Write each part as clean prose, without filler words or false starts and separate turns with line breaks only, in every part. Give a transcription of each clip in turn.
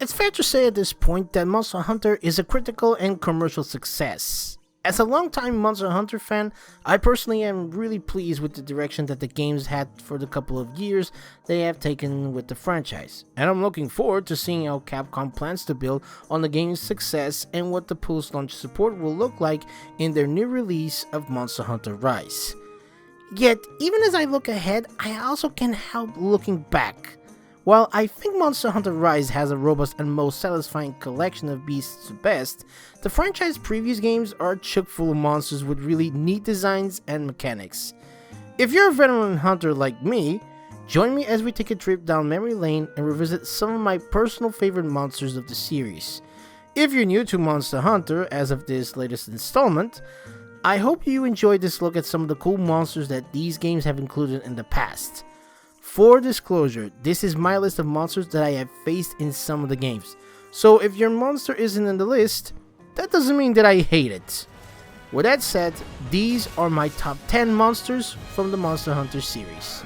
It's fair to say at this point that Monster Hunter is a critical and commercial success. As a longtime Monster Hunter fan, I personally am really pleased with the direction that the games had for the couple of years they have taken with the franchise, and I'm looking forward to seeing how Capcom plans to build on the game's success and what the post-launch support will look like in their new release of Monster Hunter Rise. Yet, even as I look ahead, I also can't help looking back. While I think Monster Hunter Rise has a robust and most satisfying collection of beasts to best, the franchise's previous games are chock full of monsters with really neat designs and mechanics. If you're a veteran hunter like me, join me as we take a trip down memory lane and revisit some of my personal favorite monsters of the series. If you're new to Monster Hunter as of this latest installment, I hope you enjoyed this look at some of the cool monsters that these games have included in the past. For disclosure, this is my list of monsters that I have faced in some of the games, so if your monster isn't in the list, that doesn't mean that I hate it. With that said, these are my top 10 monsters from the Monster Hunter series.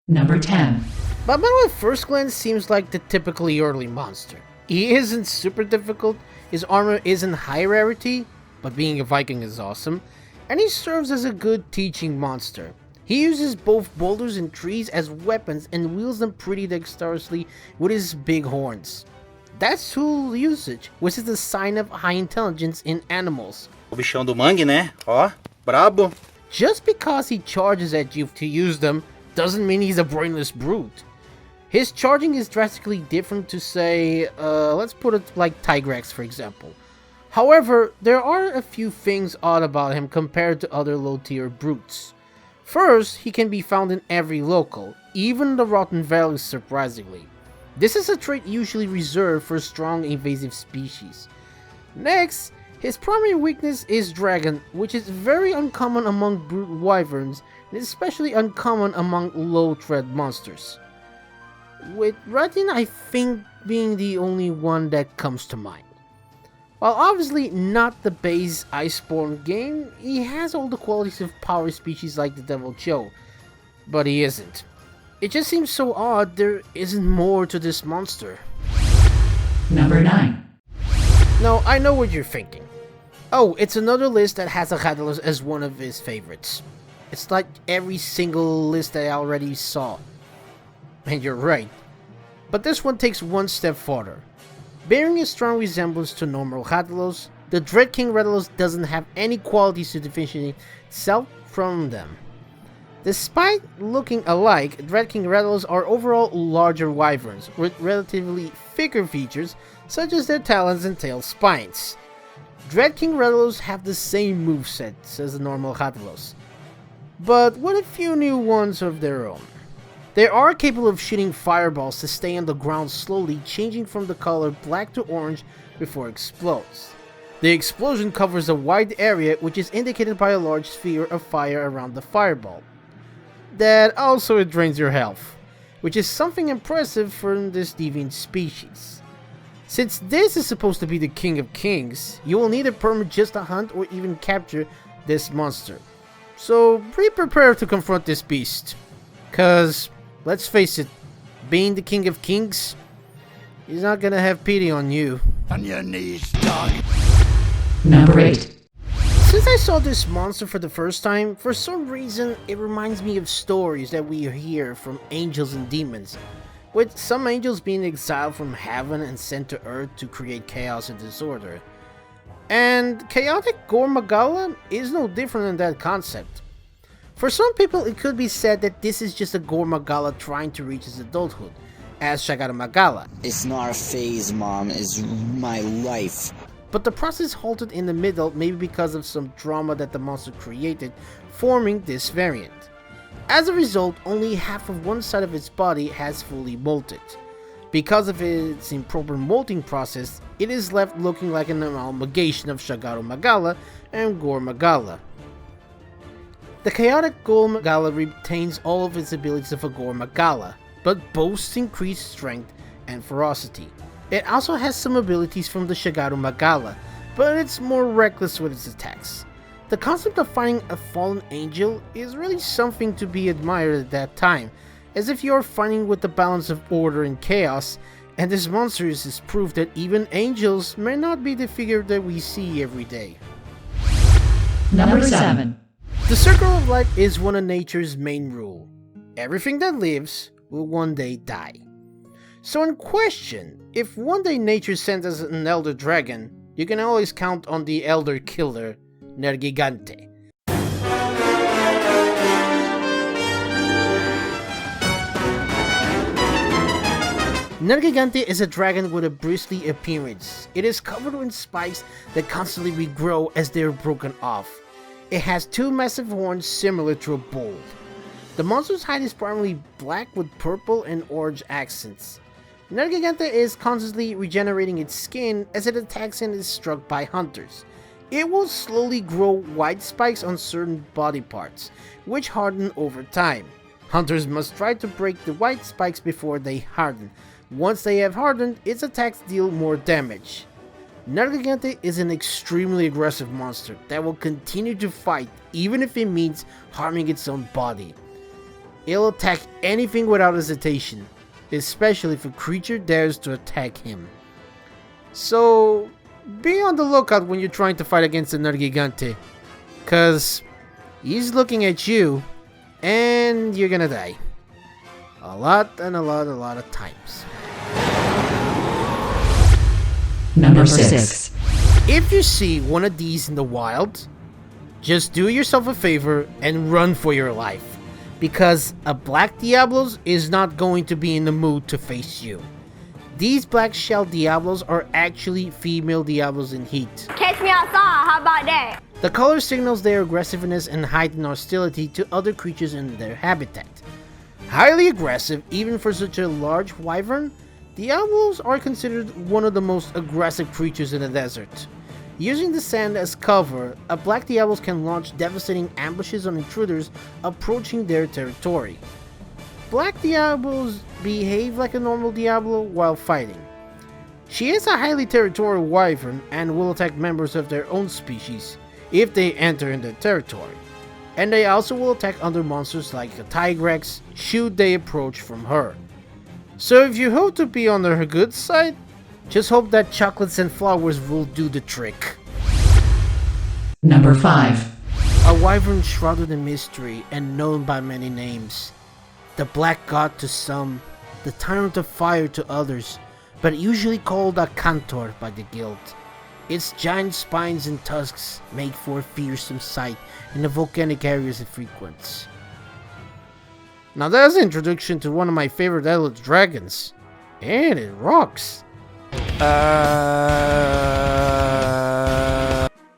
Number 10.
Babano at first glance seems like the typically early monster. He isn't super difficult, his armor isn't high rarity, but being a Viking is awesome, and he serves as a good teaching monster. He uses both boulders and trees as weapons and wields them pretty dexterously with his big horns. That's tool usage, which is a sign of high intelligence in animals.
O bichão do mangue, né? Ó, brabo.
Just because he charges at you to use them doesn't mean he's a brainless brute. His charging is drastically different to, say, let's put it like Tigrex for example. However, there are a few things odd about him compared to other low-tier brutes. First, he can be found in every local, even the Rotten Valleys surprisingly. This is a trait usually reserved for strong invasive species. Next, his primary weakness is Dragon, which is very uncommon among brute wyverns and especially uncommon among low-threat monsters. With Ratin, I think, being the only one that comes to mind. While obviously not the base Iceborne game, he has all the qualities of power species like the Devil Joe, but he isn't. It just seems so odd there isn't more to this monster.
Number 9.
Now, I know what you're thinking. Oh, it's another list that has a Rathalos as one of his favorites. It's like every single list that I already saw. And you're right. But this one takes one step further. Bearing a strong resemblance to normal Rathalos, the Dread King Rathalos doesn't have any qualities to differentiate itself from them. Despite looking alike, Dread King Rathalos are overall larger wyverns, with relatively thicker features such as their talons and tail spines. Dread King Rathalos have the same moveset as the normal Rathalos, but with a few new ones of their own. They are capable of shooting fireballs to stay on the ground slowly, changing from the color black to orange before it explodes. The explosion covers a wide area, which is indicated by a large sphere of fire around the fireball. That also drains your health, which is something impressive for this deviant species. Since this is supposed to be the King of Kings, you will need a permit just to hunt or even capture this monster. So be prepared to confront this beast, cause let's face it, being the King of Kings, he's not gonna have pity on you.
On your knees, dog.
Number 8.
Since I saw this monster for the first time, for some reason it reminds me of stories that we hear from angels and demons, with some angels being exiled from heaven and sent to earth to create chaos and disorder. And chaotic Gormagala is no different than that concept. For some people, it could be said that this is just a Gormagala trying to reach his adulthood, as Shagaramagala.
It's not a phase, Mom. It's my life.
But the process halted in the middle, maybe because of some drama that the monster created, forming this variant. As a result, only half of one side of its body has fully molted. Because of its improper molting process, it is left looking like an amalgamation of Shagaramagala and Gormagala. The chaotic Gormagala retains all of its abilities of a Gormagala, but boasts increased strength and ferocity. It also has some abilities from the Shigaru Gala, but it's more reckless with its attacks. The concept of fighting a fallen angel is really something to be admired at that time, as if you are fighting with the balance of order and chaos, and this monster is proof that even angels may not be the figure that we see every day.
Number 7.
The circle of life is one of nature's main rule. Everything that lives will one day die. So in question, if one day nature sends us an elder dragon, you can always count on the elder killer, Nergigante. Nergigante is a dragon with a bristly appearance. It is covered in spikes that constantly regrow as they are broken off. It has 2 massive horns similar to a bull. The monster's hide is primarily black with purple and orange accents. Nergigante is constantly regenerating its skin as it attacks and is struck by hunters. It will slowly grow white spikes on certain body parts, which harden over time. Hunters must try to break the white spikes before they harden. Once they have hardened, its attacks deal more damage. Nergigante is an extremely aggressive monster that will continue to fight even if it means harming its own body. It'll attack anything without hesitation, especially if a creature dares to attack him. So be on the lookout when you're trying to fight against the Nergigante, cause he's looking at you and you're gonna die. A lot of times.
Number 6.
If you see one of these in the wild, just do yourself a favor and run for your life, because a black Diablos is not going to be in the mood to face you. These black shell Diablos are actually female Diablos in heat.
Catch me outside, how about that?
The color signals their aggressiveness and heightened hostility to other creatures in their habitat. Highly aggressive even for such a large wyvern, Diablos are considered one of the most aggressive creatures in the desert. Using the sand as cover, a black Diablos can launch devastating ambushes on intruders approaching their territory. Black Diablos behave like a normal Diablo while fighting. She is a highly territorial wyvern and will attack members of their own species if they enter in their territory. And they also will attack other monsters like a Tigrex should they approach from her. So if you hope to be on her good side, just hope that chocolates and flowers will do the trick.
Number 5.
A wyvern shrouded in mystery and known by many names. The Black God to some, the Tyrant of Fire to others, but usually called Akantara by the guild. Its giant spines and tusks make for a fearsome sight in the volcanic areas it frequents. Now that's an introduction to one of my favorite elder dragons, and it rocks.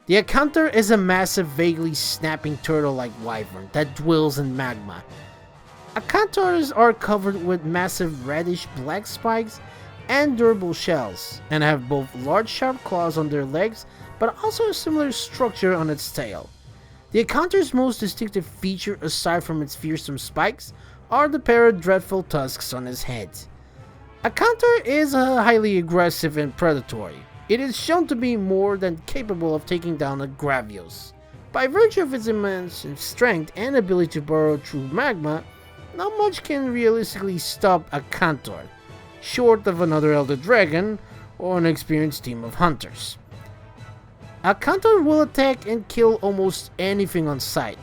The Akantara is a massive, vaguely snapping turtle-like wyvern that dwells in magma. Akantaras are covered with massive reddish-black spikes and durable shells, and have both large sharp claws on their legs, but also a similar structure on its tail. The Akantara's most distinctive feature, aside from its fearsome spikes, are the pair of dreadful tusks on its head. Akantara is highly aggressive and predatory. It is shown to be more than capable of taking down a Gravios. By virtue of its immense strength and ability to burrow through magma, not much can realistically stop Akantara, short of another elder dragon or an experienced team of hunters. Akantara will attack and kill almost anything on sight,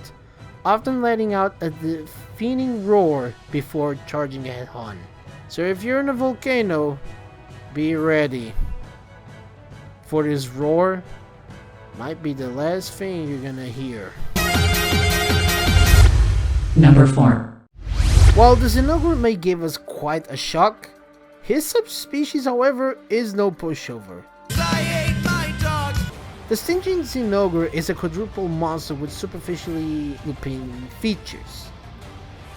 often letting out a deafening roar before charging head on. So if you're in a volcano, be ready, for this roar might be the last thing you're gonna hear.
Number 4.
While the Synogra may give us quite a shock, his subspecies, however, is no pushover. The stinging Synogra is a quadruple monster with superficially looking features.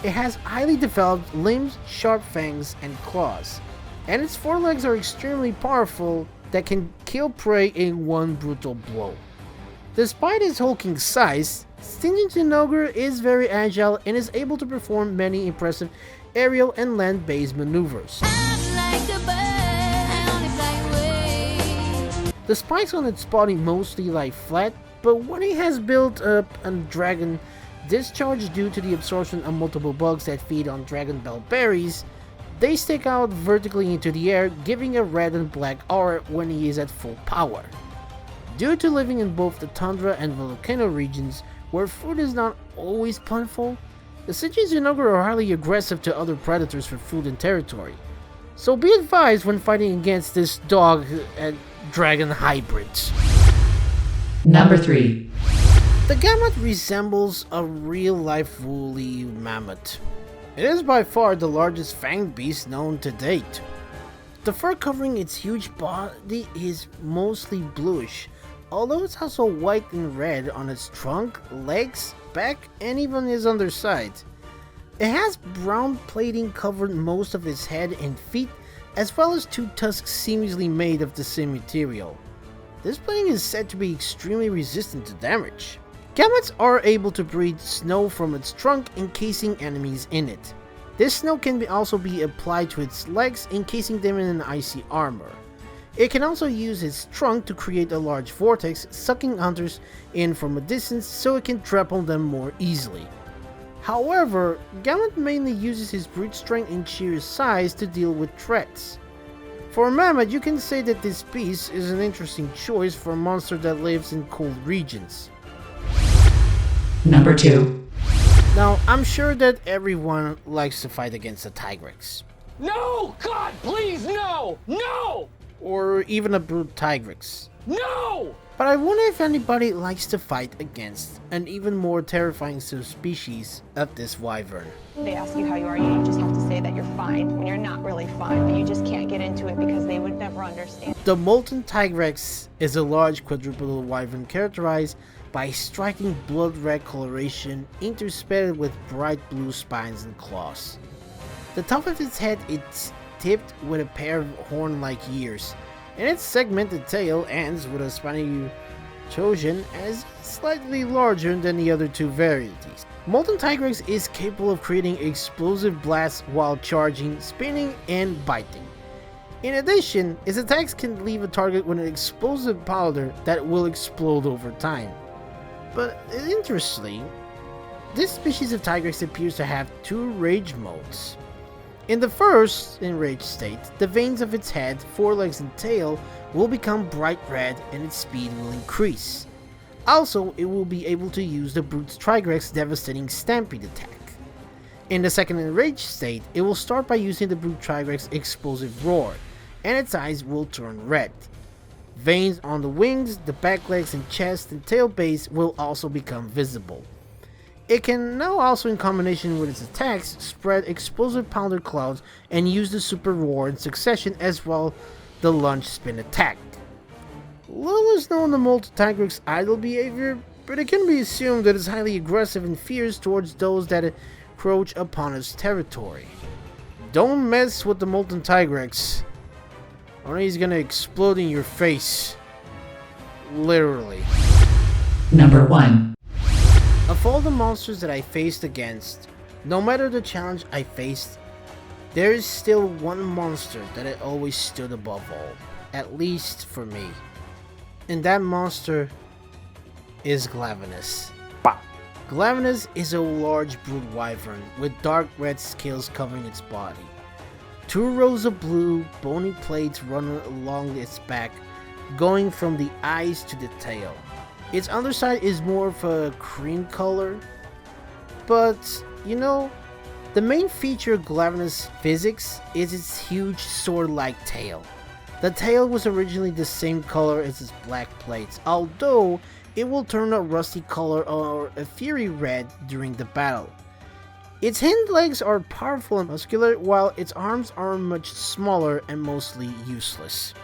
It has highly developed limbs, sharp fangs, and claws, and its forelegs are extremely powerful that can kill prey in one brutal blow. Despite its hulking size, stinging Synogra is very agile and is able to perform many impressive aerial and land-based maneuvers. The spikes on its body mostly lie flat, but when it has built up a dragon discharge due to the absorption of multiple bugs that feed on dragon bell berries, they stick out vertically into the air, giving a red and black aura when he is at full power. Due to living in both the tundra and volcano regions, where food is not always plentiful, the Synogra are highly aggressive to other predators for food and territory. So be advised when fighting against this dog and dragon hybrids.
Number 3.
The gamut resembles a real-life woolly mammoth. It is by far the largest fanged beast known to date. The fur covering its huge body is mostly bluish, although it's also white and red on its trunk, legs, back, and even his underside. It has brown plating covering most of its head and feet, as well as 2 tusks seemingly made of the same material. This plating is said to be extremely resistant to damage. Gamuts are able to breathe snow from its trunk, encasing enemies in it. This snow can also be applied to its legs, encasing them in an icy armor. It can also use its trunk to create a large vortex, sucking hunters in from a distance so it can trample them more easily. However, Gamut mainly uses his brute strength and sheer size to deal with threats. For a mammoth, you can say that this beast is an interesting choice for a monster that lives in cold regions.
Number 2.
Now, I'm sure that everyone likes to fight against a Tigrex.
No! God, please, no! No!
Or even a brute Tigrex.
No!
But I wonder if anybody likes to fight against an even more terrifying subspecies of this wyvern.
They ask you how you are, you just have to say that you're fine when you're not really fine, but you just can't get into it because they would never understand.
The Molten Tigrex is a large quadrupedal wyvern characterized by striking blood red coloration interspersed with bright blue spines and claws. The top of its head is tipped with a pair of horn-like ears, and its segmented tail ends with a spiny trojan as slightly larger than the other 2 varieties. Molten Tigrex is capable of creating explosive blasts while charging, spinning, and biting. In addition, its attacks can leave a target with an explosive powder that will explode over time. But interestingly, this species of Tigrex appears to have 2 rage modes. In the first enraged state, the veins of its head, forelegs, and tail will become bright red and its speed will increase. Also, it will be able to use the brute Tigrex devastating stampede attack. In the second enraged state, it will start by using the brute Tigrex explosive roar, and its eyes will turn red. Veins on the wings, the back legs, and chest and tail base will also become visible. It can now also, in combination with its attacks, spread explosive powder clouds and use the super roar in succession as well the lunge spin attack. Little is known the Molten Tiger's idle behavior, but it can be assumed that it's highly aggressive and fierce towards those that encroach upon its territory. Don't mess with the Molten Tigrex, or he's gonna explode in your face. Literally.
Number 1.
Of all the monsters that I faced against, no matter the challenge I faced, there is still one monster that I always stood above all, at least for me. And that monster is Glaminus. Glaminus is a large brute wyvern with dark red scales covering its body. 2 rows of blue, bony plates run along its back, going from the eyes to the tail. Its underside is more of a cream color, but you know, the main feature of Glaminus' physics is its huge sword-like tail. The tail was originally the same color as its black plates, although it will turn a rusty color or a fiery red during the battle. Its hind legs are powerful and muscular, while its arms are much smaller and mostly useless.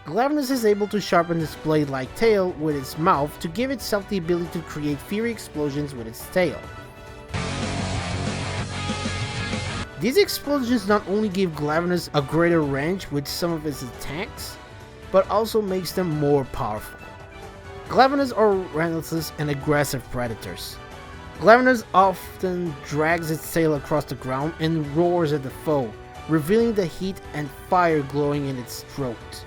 Glaminus is able to sharpen its blade-like tail with its mouth to give itself the ability to create fiery explosions with its tail. These explosions not only give Glaminus a greater range with some of its attacks, but also makes them more powerful. Glaminus are relentless and aggressive predators. Glaminus often drags its tail across the ground and roars at the foe, revealing the heat and fire glowing in its throat.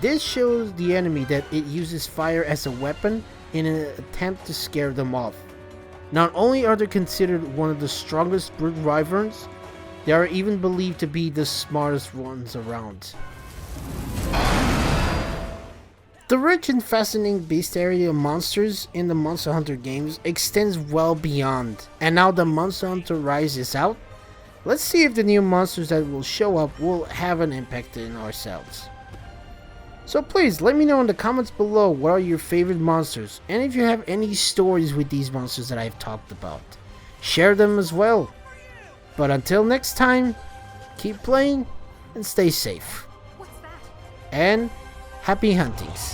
This shows the enemy that it uses fire as a weapon in an attempt to scare them off. Not only are they considered one of the strongest brute wyverns, they are even believed to be the smartest ones around. The rich and fascinating bestiarity of monsters in the Monster Hunter games extends well beyond, and now that Monster Hunter Rise is out, let's see if the new monsters that will show up will have an impact on ourselves. So please let me know in the comments below what are your favorite monsters, and if you have any stories with these monsters that I've talked about. Share them as well. But until next time, keep playing and stay safe. And happy huntings.